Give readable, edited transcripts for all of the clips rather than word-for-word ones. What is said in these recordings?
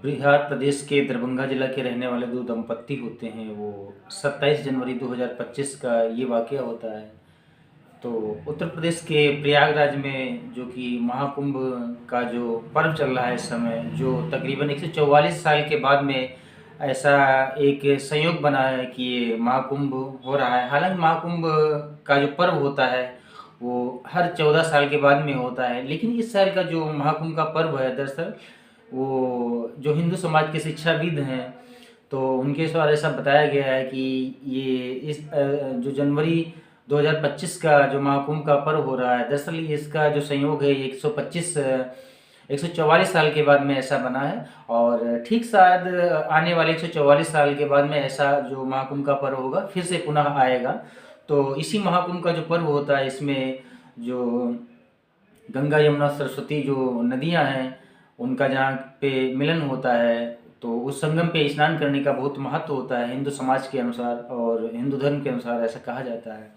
बिहार प्रदेश के दरभंगा जिला के रहने वाले दो दंपत्ति होते हैं। वो 27 जनवरी 2025 का ये वाक़या होता है। तो उत्तर प्रदेश के प्रयागराज में जो कि महाकुंभ का जो पर्व चल रहा है इस समय, जो तकरीबन 144 साल के बाद में ऐसा एक संयोग बना है कि ये महाकुंभ हो रहा है। हालांकि महाकुंभ का जो पर्व होता है वो हर 14 साल के बाद में होता है, लेकिन इस साल का जो महाकुंभ का पर्व है दरअसल वो जो हिंदू समाज के शिक्षाविद हैं तो उनके द्वारा ऐसा बताया गया है कि ये जो जनवरी 2025 का जो महाकुंभ का पर्व हो रहा है, दरअसल इसका जो संयोग है ये 144 साल के बाद में ऐसा बना है। और ठीक शायद आने वाले 144 साल के बाद में ऐसा जो महाकुंभ का पर्व होगा फिर से पुनः आएगा। तो इसी महाकुंभ का जो पर्व होता है इसमें जो गंगा यमुना सरस्वती जो नदियां हैं उनका जहाँ पे मिलन होता है तो उस संगम पे स्नान करने का बहुत महत्व होता है हिंदू समाज के अनुसार और हिंदू धर्म के अनुसार ऐसा कहा जाता है।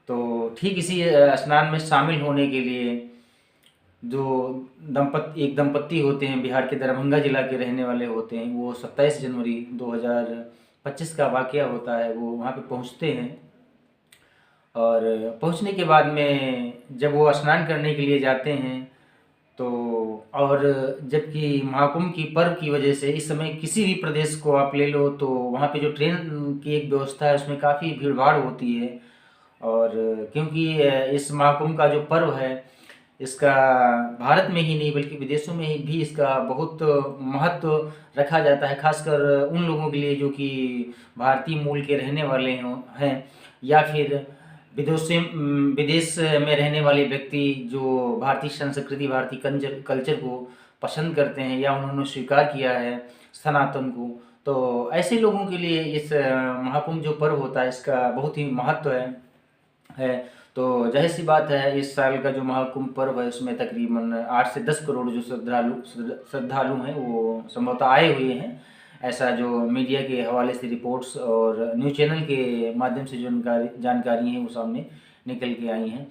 तो ठीक इसी स्नान में शामिल होने के लिए जो एक दंपत्ति होते हैं बिहार के दरभंगा जिला के रहने वाले होते हैं, वो 27 जनवरी 2025 का वाक़या होता है, वो वहाँ पे पहुँचते हैं। और पहुँचने के बाद में जब वो स्नान करने के लिए जाते हैं तो और जबकि महाकुंभ की पर्व की वजह से इस समय किसी भी प्रदेश को आप ले लो तो वहाँ पे जो ट्रेन की एक व्यवस्था है उसमें काफ़ी भीड़ भाड़ होती है। और क्योंकि इस महाकुंभ का जो पर्व है इसका भारत में ही नहीं बल्कि विदेशों में भी इसका बहुत महत्व रखा जाता है, खासकर उन लोगों के लिए जो कि भारतीय मूल के रहने वाले हैं या फिर विदेश में रहने वाले व्यक्ति जो भारतीय संस्कृति भारतीय कल्चर को पसंद करते हैं या उन्होंने स्वीकार किया है सनातन को। तो ऐसे लोगों के लिए इस महाकुंभ जो पर्व होता है इसका बहुत ही महत्व है। तो जाहिर सी बात है इस साल का जो महाकुंभ पर्व है उसमें तकरीबन 8 से 10 करोड़ जो श्रद्धालु हैं वो संभवतः आए हुए हैं। ऐसा जो मीडिया के हवाले से रिपोर्ट्स और न्यूज़ चैनल के माध्यम से जो जानकारी हैं वो सामने निकल के आई हैं।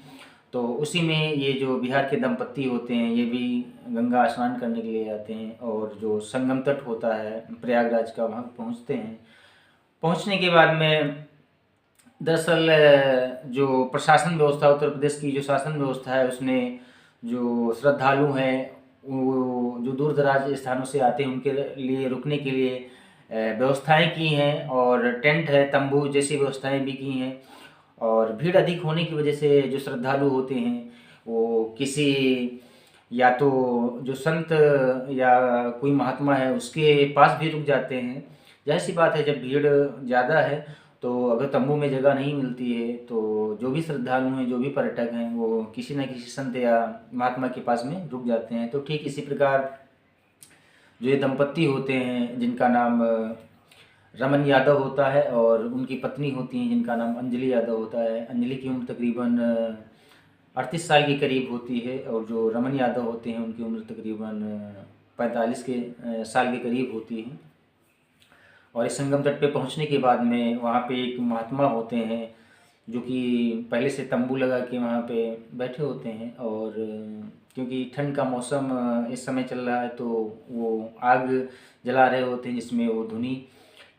तो उसी में ये जो बिहार के दंपत्ति होते हैं ये भी गंगा स्नान करने के लिए आते हैं और जो संगम तट होता है प्रयागराज का वहाँ पहुँचते हैं। पहुँचने के बाद में दरअसल जो प्रशासन व्यवस्था उत्तर प्रदेश की जो शासन व्यवस्था है उसने जो श्रद्धालु हैं वो जो दूर दराज स्थानों से आते हैं उनके लिए रुकने के लिए व्यवस्थाएं की हैं और टेंट है तंबू जैसी व्यवस्थाएं भी की हैं। और भीड़ अधिक होने की वजह से जो श्रद्धालु होते हैं वो किसी या तो जो संत या कोई महात्मा है उसके पास भी रुक जाते हैं। जाहिर सी बात है जब भीड़ ज़्यादा है तो अगर तंबू में जगह नहीं मिलती है तो जो भी श्रद्धालु हैं जो भी पर्यटक हैं वो किसी न किसी संत या महात्मा के पास में रुक जाते हैं। तो ठीक इसी प्रकार जो ये दंपत्ति होते हैं जिनका नाम रमन यादव होता है और उनकी पत्नी होती हैं जिनका नाम अंजलि यादव होता है। अंजलि की उम्र तकरीबन 38 साल के करीब होती है और जो रमन यादव होते हैं उनकी उम्र तकरीबन 45 साल के करीब होती है। और इस संगम तट पे पहुंचने के बाद में वहाँ पे एक महात्मा होते हैं जो कि पहले से तंबू लगा के वहाँ पे बैठे होते हैं। और क्योंकि ठंड का मौसम इस समय चल रहा है तो वो आग जला रहे होते हैं जिसमें वो धुनी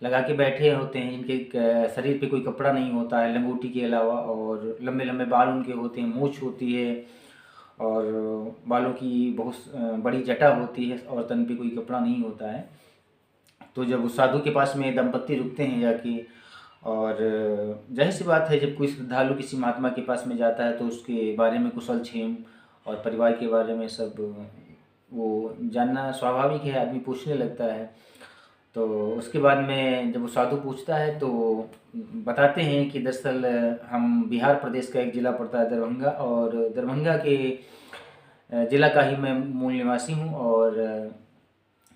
लगा के बैठे होते हैं। इनके शरीर पे कोई कपड़ा नहीं होता है लंगोटी के अलावा और लंबे लंबे बाल उनके होते हैं, मूछ होती है और बालों की बहुत बड़ी जटा होती है और तन पे कोई कपड़ा नहीं होता है। तो जब उस साधु के पास में दंपत्ति रुकते हैं जाके और जाहिर सी बात है जब कोई श्रद्धालु किसी महात्मा के पास में जाता है तो उसके बारे में कुशल क्षेम और परिवार के बारे में सब वो जानना स्वाभाविक है, आदमी पूछने लगता है। तो उसके बाद में जब वो साधु पूछता है तो बताते हैं कि दरअसल हम बिहार प्रदेश का एक ज़िला पड़ता है दरभंगा और दरभंगा के ज़िला का ही मैं मूल निवासी हूँ और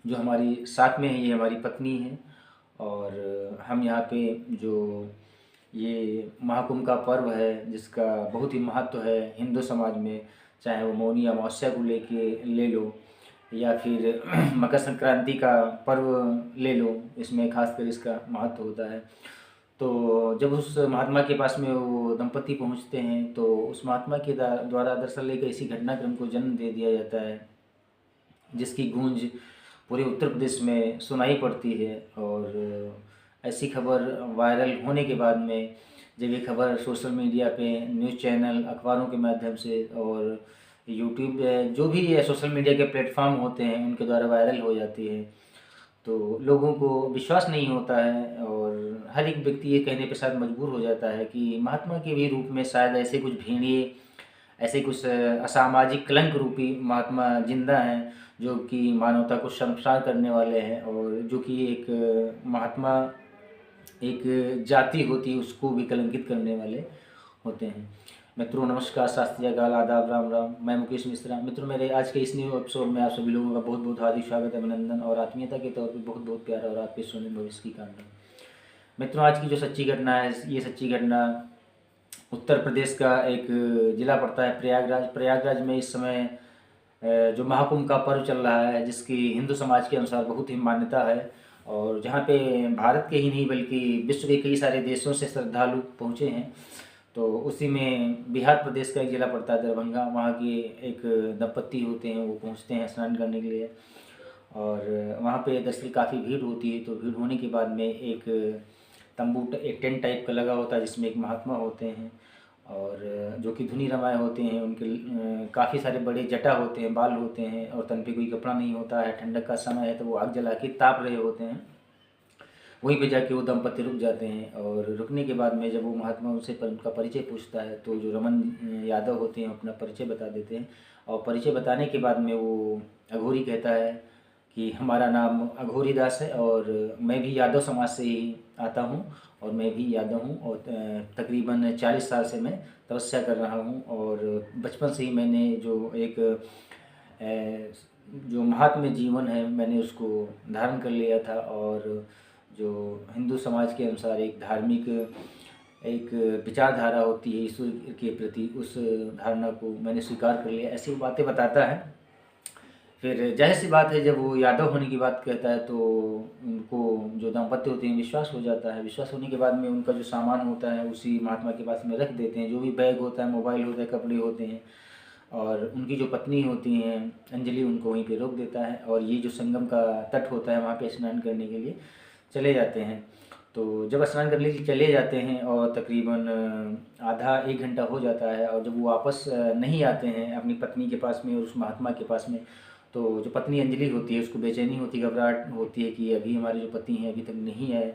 जो हमारी साथ में है ये हमारी पत्नी है। और हम यहाँ पे जो ये महाकुंभ का पर्व है जिसका बहुत ही महत्व है हिंदू समाज में, चाहे वो मौनी अमावस्या को ले लो या फिर मकर संक्रांति का पर्व ले लो, इसमें खासकर इसका महत्व होता है। तो जब उस महात्मा के पास में वो दंपत्ति पहुंचते हैं तो उस महात्मा के द्वारा दरअसल एक ऐसी घटनाक्रम को जन्म दे दिया जाता है जिसकी गूंज पूरे उत्तर प्रदेश में सुनाई पड़ती है। और ऐसी खबर वायरल होने के बाद में जब ये खबर सोशल मीडिया पे, न्यूज़ चैनल, अखबारों के माध्यम से और यूट्यूब जो भी ये सोशल मीडिया के प्लेटफॉर्म होते हैं उनके द्वारा वायरल हो जाती है, तो लोगों को विश्वास नहीं होता है और हर एक व्यक्ति ये कहने पे शायद मजबूर हो जाता है कि महात्मा के भी रूप में शायद ऐसे कुछ भेड़िए, ऐसे कुछ असामाजिक कलंक रूपी महात्मा जिंदा हैं, जो कि मानवता को शर्मसार करने वाले हैं और जो कि एक महात्मा एक जाति होती है उसको भी कलंकित करने वाले होते हैं। मित्रों नमस्कार, शास्त्रीय काल, आदाब, राम राम। मैं मुकेश मिश्रा। मित्रों मेरे आज के इस न्यू एपिसोड में आप सभी लोगों का बहुत बहुत हार्दिक स्वागत, अभिनंदन और आत्मीयता के तौर पे बहुत बहुत प्यार और आपके स्वर्णिम भविष्य की कामना। मित्रों आज की जो सच्ची घटना है, ये सच्ची घटना उत्तर प्रदेश का एक ज़िला पड़ता है प्रयागराज। प्रयागराज में इस समय जो महाकुंभ का पर्व चल रहा है, जिसकी हिंदू समाज के अनुसार बहुत ही मान्यता है और जहाँ पे भारत के ही नहीं बल्कि विश्व के कई सारे देशों से श्रद्धालु पहुँचे हैं। तो उसी में बिहार प्रदेश का एक ज़िला पड़ता है दरभंगा, वहाँ के एक दंपत्ति होते हैं, वो पहुँचते हैं स्नान करने के लिए और वहाँ पे दरअसल काफ़ी भीड़ होती है। तो भीड़ होने के बाद में एक तंबू, एक टेंट टाइप का लगा होता है जिसमें एक महात्मा होते हैं और जो कि धुनी रमाए होते हैं। उनके काफ़ी सारे बड़े जटा होते हैं, बाल होते हैं और तन पे कोई कपड़ा नहीं होता है। ठंडक का समय है तो वो आग जला के ताप रहे होते हैं। वहीं पे जाके वो दंपत्ति रुक जाते हैं और रुकने के बाद में जब वो महात्मा उनसे उनका परिचय पूछता है तो जो रमन यादव होते हैं अपना परिचय बता देते हैं और परिचय बताने के बाद में वो अघोरी कहता है कि हमारा नाम अघोरी दास है और मैं भी यादव समाज से ही आता हूँ और मैं भी यादव हूँ और तकरीबन 40 साल से मैं तपस्या कर रहा हूँ और बचपन से ही मैंने जो एक जो महात्म्य जीवन है मैंने उसको धारण कर लिया था और जो हिंदू समाज के अनुसार एक धार्मिक एक विचारधारा होती है ईश्वर के प्रति, उस धारणा को मैंने स्वीकार कर लिया, ऐसी बातें बताता है। फिर जाहिर सी बात है जब वो यादव होने की बात कहता है तो उनको जो दाम्पत्य होते हैं विश्वास हो जाता है। विश्वास होने के बाद में उनका जो सामान होता है उसी महात्मा के पास में रख देते हैं, जो भी बैग होता है, मोबाइल होता है, कपड़े होते हैं और उनकी जो पत्नी होती हैं अंजलि उनको वहीं पे रोक देता है और ये जो संगम का तट होता है वहाँ पे स्नान करने के लिए चले जाते हैं। तो जब स्नान करने के लिए चले जाते हैं और तकरीबन आधा एक घंटा हो जाता है और जब वो वापस नहीं आते हैं अपनी पत्नी के पास में और उस महात्मा के पास में, तो जो पत्नी अंजलि होती है उसको बेचैनी होती है, घबराहट होती है कि अभी हमारे जो पति हैं अभी तक नहीं आए।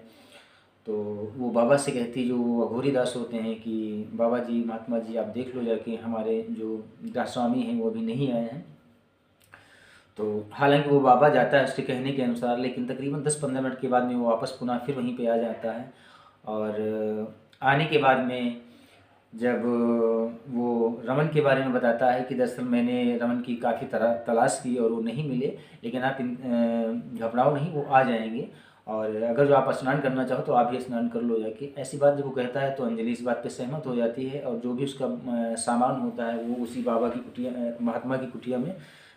तो वो बाबा से कहती है, जो अघोरी दास होते हैं, कि बाबा जी, महात्मा जी आप देख लो जाके हमारे जो दास स्वामी हैं वो अभी नहीं आए हैं। तो हालांकि वो बाबा जाता है उसके कहने के अनुसार, लेकिन तकरीबन 10-15 मिनट के बाद में वो वापस पुनः फिर वहीं पे आ जाता है और आने के बाद में जब वो रमन के बारे में बताता है कि दरअसल मैंने रमन की काफ़ी तरह तलाश की और वो नहीं मिले, लेकिन आप घबराओ नहीं, वो आ जाएंगे और अगर जो आप स्नान करना चाहो तो आप भी स्नान कर लो जाके। ऐसी बात जब वो कहता है तो अंजलि इस बात पे सहमत हो जाती है और जो भी उसका सामान होता है वो उसी बाबा की कुटिया, महात्मा की कुटिया में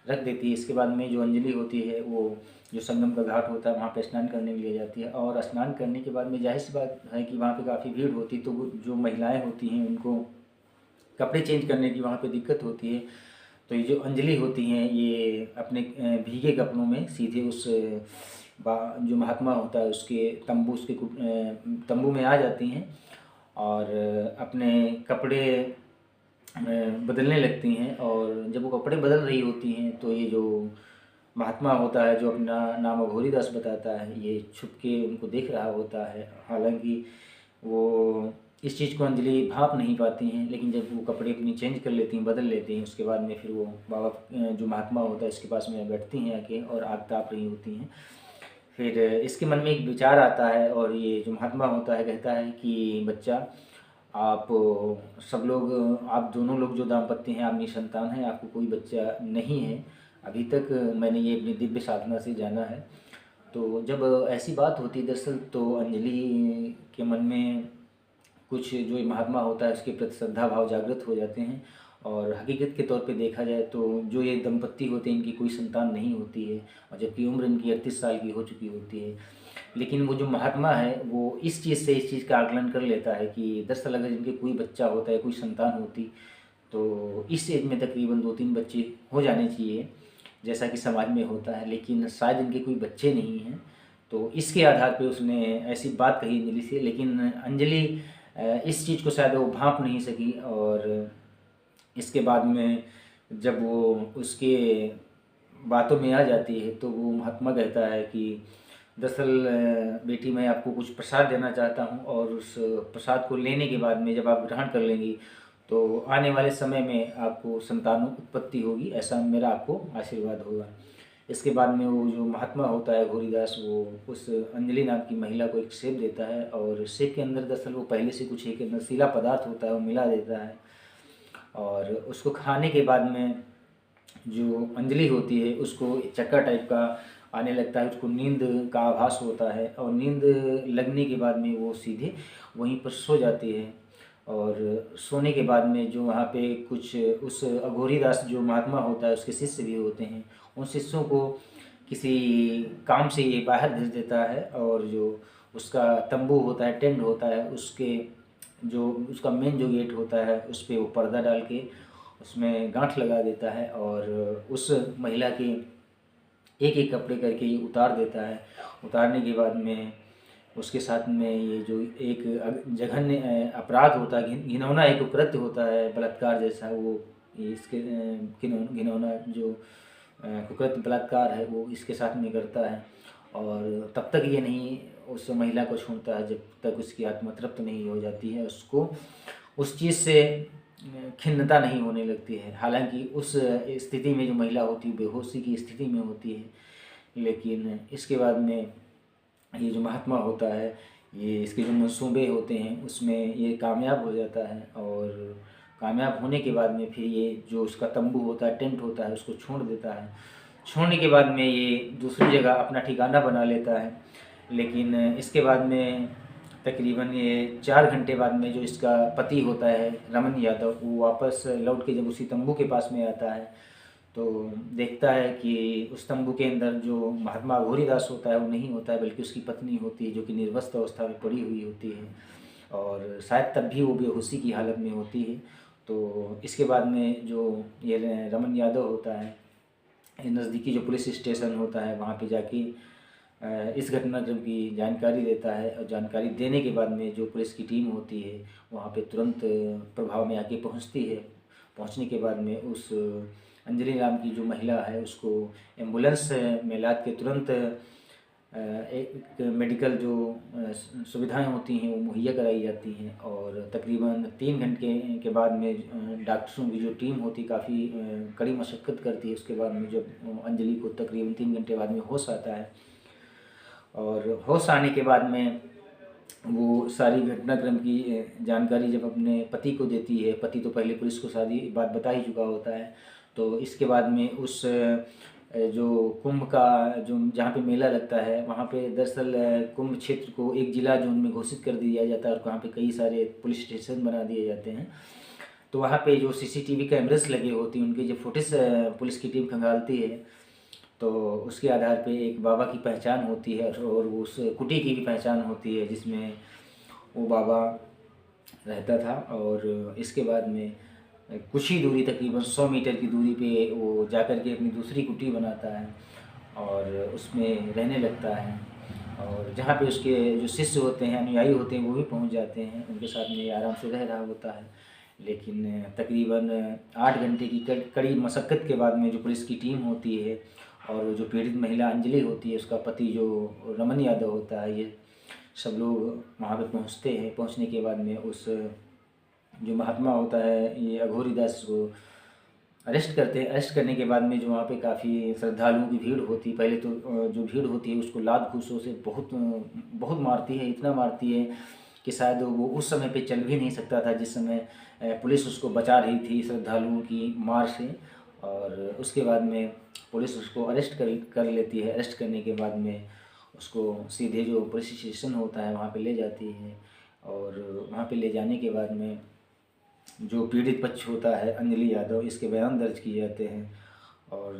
रख देती है। इसके बाद में जो अंजलि होती है वो जो संगम का घाट होता है वहाँ पे स्नान करने के लिए जाती है और स्नान करने के बाद में जाहिर सी बात है कि वहाँ पे काफ़ी भीड़ होती है, तो जो महिलाएं होती हैं उनको कपड़े चेंज करने की वहाँ पे दिक्कत होती है। तो ये जो अंजलि होती हैं ये अपने भीगे कपड़ों में सीधे उस जो महात्मा होता है उसके तंबू में आ जाती हैं और अपने कपड़े बदलने लगती हैं और जब वो कपड़े बदल रही होती हैं तो ये जो महात्मा होता है जो अपना नाम अघोरी दास बताता है ये छुप के उनको देख रहा होता है। हालांकि वो इस चीज़ को अंजलि भाप नहीं पाती हैं, लेकिन जब वो कपड़े अपनी चेंज कर लेती हैं, बदल लेती हैं, उसके बाद में फिर वो बाबा जो महात्मा होता है इसके पास में बैठती हैं आके और आग ताप रही होती हैं। फिर इसके मन में एक विचार आता है और ये जो महात्मा होता है कहता है कि बच्चा, आप सब लोग, आप दोनों लोग जो दाम्पत्य हैं, आप निसंतान हैं, आपको कोई बच्चा नहीं है अभी तक, मैंने ये अपनी दिव्य साधना से जाना है। तो जब ऐसी बात होती दरअसल तो अंजलि के मन में कुछ जो ये महात्मा होता है उसके प्रति श्रद्धा भाव जागृत हो जाते हैं और हकीकत के तौर पे देखा जाए तो जो ये दंपत्ति होते हैं इनकी कोई संतान नहीं होती है और जबकि उम्र इनकी 38 साल की हो चुकी होती है। लेकिन वो जो महात्मा है वो इस चीज़ का आकलन कर लेता है कि दरअसल अगर इनके कोई बच्चा होता है, कोई संतान होती, तो इस एज में तकरीबन 2-3 बच्चे हो जाने चाहिए, जैसा कि समाज में होता है, लेकिन शायद इनके कोई बच्चे नहीं हैं। तो इसके आधार पे उसने ऐसी बात कही अंजलि से, लेकिन अंजलि इस चीज़ को शायद वो भांप नहीं सकी। और इसके बाद में जब वो उसके बातों में आ जाती है तो वो महात्मा कहता है कि दरअसल बेटी, मैं आपको कुछ प्रसाद देना चाहता हूँ, और उस प्रसाद को लेने के बाद में जब आप ग्रहण कर लेंगी तो आने वाले समय में आपको संतानों उत्पत्ति होगी, ऐसा मेरा आपको आशीर्वाद होगा। इसके बाद में वो जो महात्मा होता है घोरीदास, वो उस अंजलि नाम की महिला को एक सेब देता है, और सेब के अंदर दरअसल वो पहले से कुछ एक नशीला पदार्थ होता है वो मिला देता है। और उसको खाने के बाद में जो अंजलि होती है उसको चक्कर टाइप का आने लगता है, उसको नींद का आभास होता है, और नींद लगने के बाद में वो सीधे वहीं पर सो जाती है। और सोने के बाद में जो वहाँ पे कुछ उस अघोरीदास जो महात्मा होता है उसके शिष्य भी होते हैं, उन शिष्यों को किसी काम से ये बाहर भेज देता है, और जो उसका तंबू होता है, टेंट होता है, उसके जो उसका मेन जो गेट होता है उस पर वो पर्दा डाल के उसमें गांठ लगा देता है, और उस महिला के एक एक कपड़े करके ये उतार देता है। उतारने के बाद में उसके साथ में ये जो एक जघन्य अपराध होता है, घिनौना एक कृत्य होता है बलात्कार जैसा, वो इसके घिनौना जो कुकृत्य बलात्कार है वो इसके साथ में करता है। और तब तक ये नहीं उस महिला को छोड़ता है जब तक उसकी आत्मा तृप्त नहीं हो जाती है, उसको उस चीज़ से खिन्नता नहीं होने लगती है। हालांकि उस स्थिति में जो महिला होती है बेहोशी की स्थिति में होती है, लेकिन इसके बाद में ये जो महात्मा होता है, ये इसके जो मंसूबे होते हैं उसमें ये कामयाब हो जाता है। और कामयाब होने के बाद में फिर ये जो उसका तंबू होता है, टेंट होता है, उसको छोड़ देता है। छोड़ने के बाद में ये दूसरी जगह अपना ठिकाना बना लेता है। लेकिन इसके बाद में तकरीबन ये 4 घंटे बाद में जो इसका पति होता है रमन यादव, वो वापस लौट के जब उसी तंबू के पास में आता है तो देखता है कि उस तंबू के अंदर जो महात्मा घोरीदास होता है वो नहीं होता है, बल्कि उसकी पत्नी होती है जो कि निर्वस्त्र अवस्था में पड़ी हुई होती है, और शायद तब भी वो बेहोशी की हालत में होती है। तो इसके बाद में जो ये रमन यादव होता है, ये नज़दीकी जो पुलिस स्टेशन होता है वहाँ पे जाके इस घटनाक्रम की जानकारी देता है, और जानकारी देने के बाद में जो पुलिस की टीम होती है वहाँ पे तुरंत प्रभाव में आके पहुँचती है। पहुँचने के बाद में उस अंजलि नाम की जो महिला है उसको एम्बुलेंस में लाद के तुरंत एक मेडिकल जो सुविधाएं होती हैं वो मुहैया कराई जाती हैं। और तकरीबन 3 घंटे के बाद में डॉक्टरों की जो टीम होती काफ़ी कड़ी मशक्क़त करती है। उसके बाद में जब अंजलि को तकरीबन 3 घंटे बाद में होश आता है, और होश आने के बाद में वो सारी घटनाक्रम की जानकारी जब अपने पति को देती है, पति तो पहले पुलिस को सारी बात बता ही चुका होता है। तो इसके बाद में उस जो कुंभ का जो जहाँ पे मेला लगता है वहाँ पे दरअसल कुंभ क्षेत्र को एक जिला जोन में घोषित कर दिया जाता है, और वहाँ पे कई सारे पुलिस स्टेशन बना दिए जाते हैं। तो वहाँ पे जो सीसीटीवी कैमरेस लगे होती हैं उनकी जो फुटेज पुलिस की टीम खंगालती है, तो उसके आधार पे एक बाबा की पहचान होती है, और उस कुटी की भी पहचान होती है जिसमें वो बाबा रहता था। और इसके बाद में कुछ ही दूरी तकरीबन 100 मीटर की दूरी पे वो जाकर के अपनी दूसरी कुटी बनाता है और उसमें रहने लगता है। और जहाँ पे उसके जो शिष्य होते हैं, अनुयायी होते हैं, वो भी पहुँच जाते हैं, उनके साथ में आराम से रह रहा होता है। लेकिन तकरीबन 8 घंटे की कड़ी मशक्क़त के बाद में जो पुलिस की टीम होती है और जो पीड़ित महिला अंजलि होती है, उसका पति जो रमन यादव होता है, ये सब लोग वहाँ पे पहुँचते हैं। पहुँचने के बाद में उस जो महात्मा होता है ये अघोरीदास को अरेस्ट करते हैं। अरेस्ट करने के बाद में जो वहाँ पे काफ़ी श्रद्धालुओं की भीड़ होती है, पहले तो जो भीड़ होती है उसको लात घूंसों से बहुत बहुत मारती है, इतना मारती है कि शायद वो उस समय पे चल भी नहीं सकता था जिस समय पुलिस उसको बचा रही थी श्रद्धालुओं की मार से। और उसके बाद में पुलिस उसको अरेस्ट कर लेती है। अरेस्ट करने के बाद में उसको सीधे जो पुलिस स्टेशन होता है वहाँ पे ले जाती है, और वहाँ पे ले जाने के बाद में जो पीड़ित पक्ष होता है अंजलि यादव, इसके बयान दर्ज किए जाते हैं। और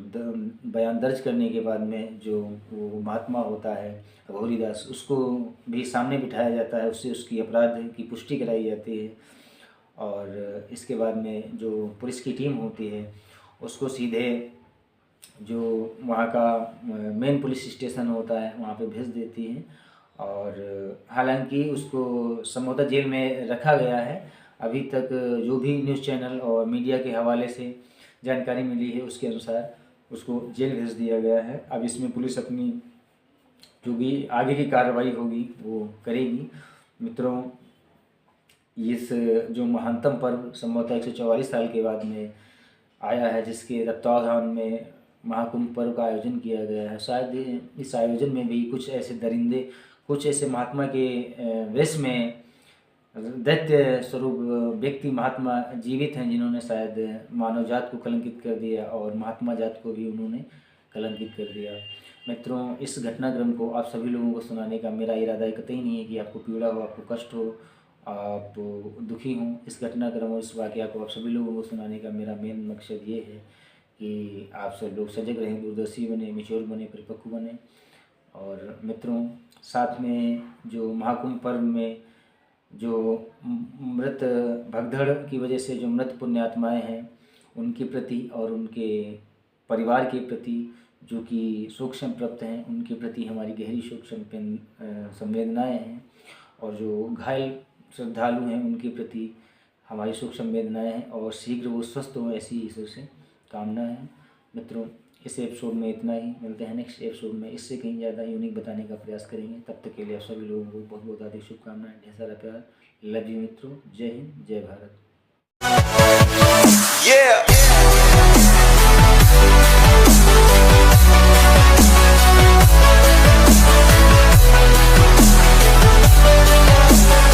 बयान दर्ज करने के बाद में जो वो महात्मा होता है अघोरीदास, उसको भी सामने बिठाया जाता है, उससे उसकी अपराध की पुष्टि कराई जाती है। और इसके बाद में जो पुलिस की टीम होती है उसको सीधे जो वहाँ का मेन पुलिस स्टेशन होता है वहाँ पे भेज देती हैं। और हालांकि उसको समझौता जेल में रखा गया है। अभी तक जो भी न्यूज़ चैनल और मीडिया के हवाले से जानकारी मिली है उसके अनुसार उसको जेल भेज दिया गया है। अब इसमें पुलिस अपनी जो भी आगे की कार्रवाई होगी वो करेगी। मित्रों, इस जो महानतम पर्व संभवतः 144 साल के बाद में आया है, जिसके तत्वावधान में महाकुंभ पर्व का आयोजन किया गया है। शायद इस आयोजन में भी कुछ ऐसे दरिंदे, कुछ ऐसे महात्मा के वेश में दैत्य स्वरूप व्यक्ति महात्मा जीवित हैं, जिन्होंने शायद मानव जात को कलंकित कर दिया और महात्मा जात को भी उन्होंने कलंकित कर दिया। मित्रों, इस घटनाक्रम को आप सभी लोगों को सुनाने का मेरा इरादा कतई नहीं है कि आपको पीड़ा हो, आपको कष्ट हो, आप दुखी हों। इस घटनाक्रम और इस वाक़या को आप सभी लोगों को सुनाने का मेरा मेन मकसद ये है कि आप सब लोग सजग रहें, दूरदर्शी बने, मैच्योर बने, परिपक्व बने। और मित्रों, साथ में जो महाकुंभ पर्व में जो मृत भगदड़ की वजह से जो मृत पुण्यात्माएँ हैं उनके प्रति और उनके परिवार के प्रति जो कि शोक संतप्त हैं, उनके प्रति हमारी गहरी शोक संवेदनाएँ हैं। और जो घायल श्रद्धालु हैं उनके प्रति हमारी शोक संवेदनाएँ हैं और शीघ्र वो स्वस्थ हों, ऐसी ईश्वर से कामना है। मित्रों, इस एपिसोड में इतना ही। मिलते हैं नेक्स्ट एपिसोड में, इससे कहीं ज़्यादा यूनिक बताने का प्रयास करेंगे। तब तक के लिए आप सभी लोगों को बहुत बहुत अधिक शुभकामनाएं, ढेर सारा प्यार। लव यू मित्रों। जय हिंद, जय भारत।